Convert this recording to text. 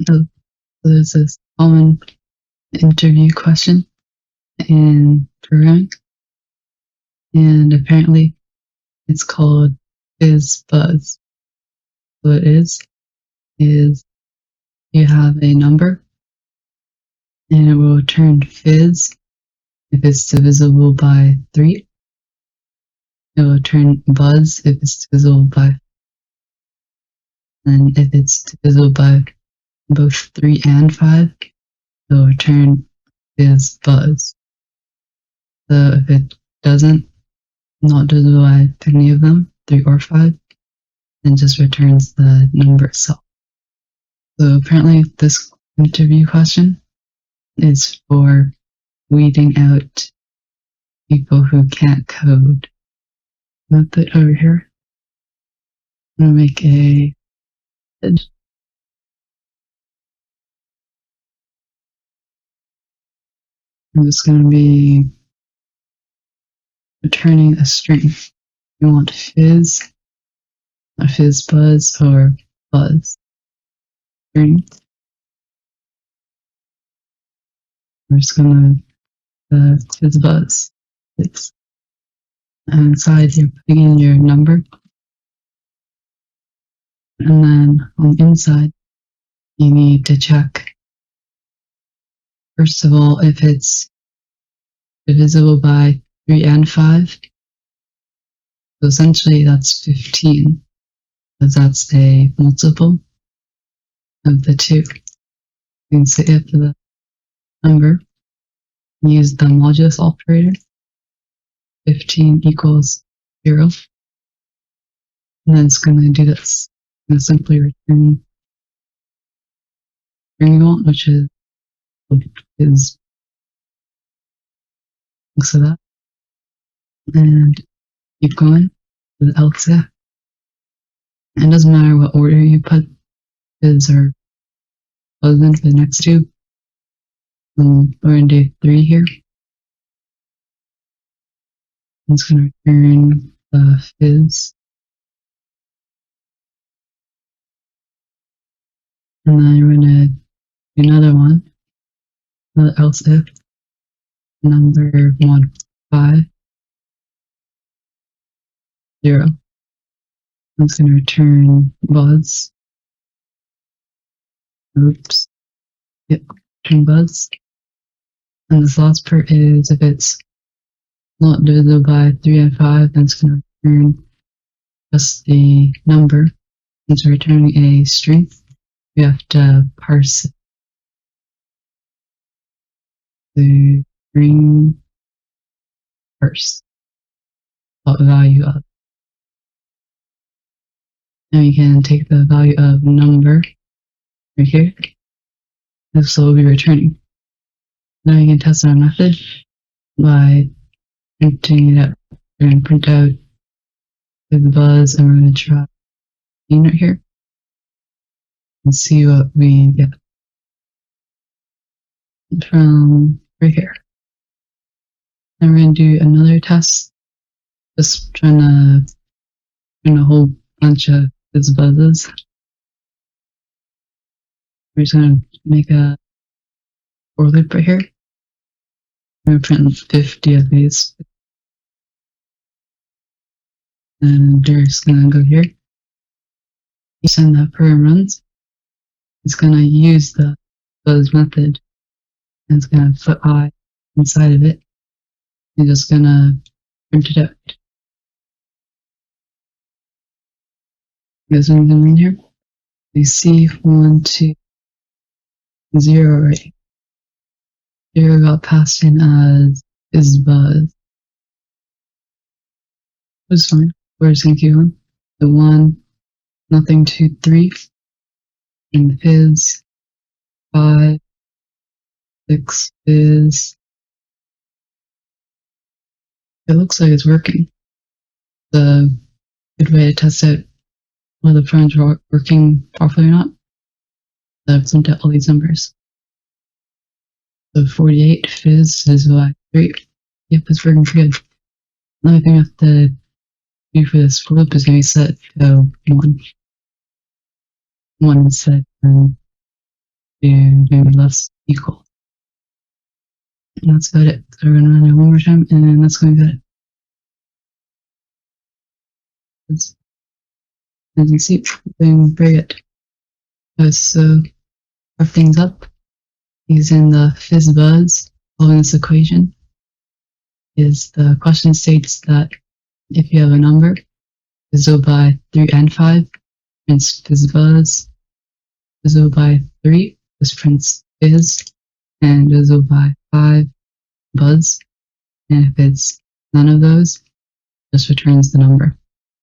So there's this common interview question in programming, and apparently it's called Fizz Buzz. What it is you have a number, and it will return fizz if it's divisible by 3. It will return buzz if it's divisible by, and if it's divisible by both 3 and 5, it will return fizz buzz. So if it doesn't, not divisible by any of them, 3 or 5, then just returns the number itself. So apparently this interview question is for weeding out people who can't code. I'm gonna put over here. I'm gonna make a I'm just gonna be returning a string. You want fizz, a fizz buzz, or buzz. String. I'm just gonna fizz buzz. It's inside you're putting in your number, and then on the inside you need to check first of all if it's divisible by 3 and 5. So essentially that's 15, because that's a multiple of the 2. You can say if the number, use the modulus operator, 15 equals 0, and then it's going to do this. It's going to simply return the string you want, which is so that, and keep going with else if. It doesn't matter what order you put fizz or buzz in for the next 2. We're going to do 3 here. It's going to return the fizz. And then we're going to do another one, else if, number mod 5, 0. It's going to return buzz. Oops. Yep, return buzz. And this last part is if it's not divisible by 3 and 5, then it's going to return just the number. Since we're returning a string, we have to parse it. The string parse value of. Now you can take the value of number right here. This will be returning. Now you can test our method by printing it out. We're going to print out FizzBuzz, and we're going to try right here and see what we get from right here. Then we're going to do another test, just trying to print a whole bunch of FizzBuzzes. We're just going to make a for loop right here. We're going to print 50 of these. And we're just going to go here. Send that program runs. It's going to use the buzz method, and it's going to put I inside of it. It's just going to print it out. There's something in here. You see 1, 2, 0 right. 0 got passed in as FizzBuzz. That's fine. We're just going to keep on. The 1, nothing, 2, 3. And fizz. 5, 6, fizz. It looks like it's working. The good way to test out whether the programs are working properly or not. So print out all these numbers. So 48 fizz is by 3. Yep, it's working pretty good. Another thing I have to do for this loop is going to be set to 1. 1 is set, and maybe less equal. And that's about it. So we're gonna run it one more time, and then that's going to be it. As you can see, we're doing very good. So wrap things up using the Fizz Buzz following this equation. Is the question states that if you have a number divisible by 3 and 5, prints Fizz Buzz, divisible by 3, just prints Fizz, and divisible by 5, Buzz, and if it's none of those, just returns the number.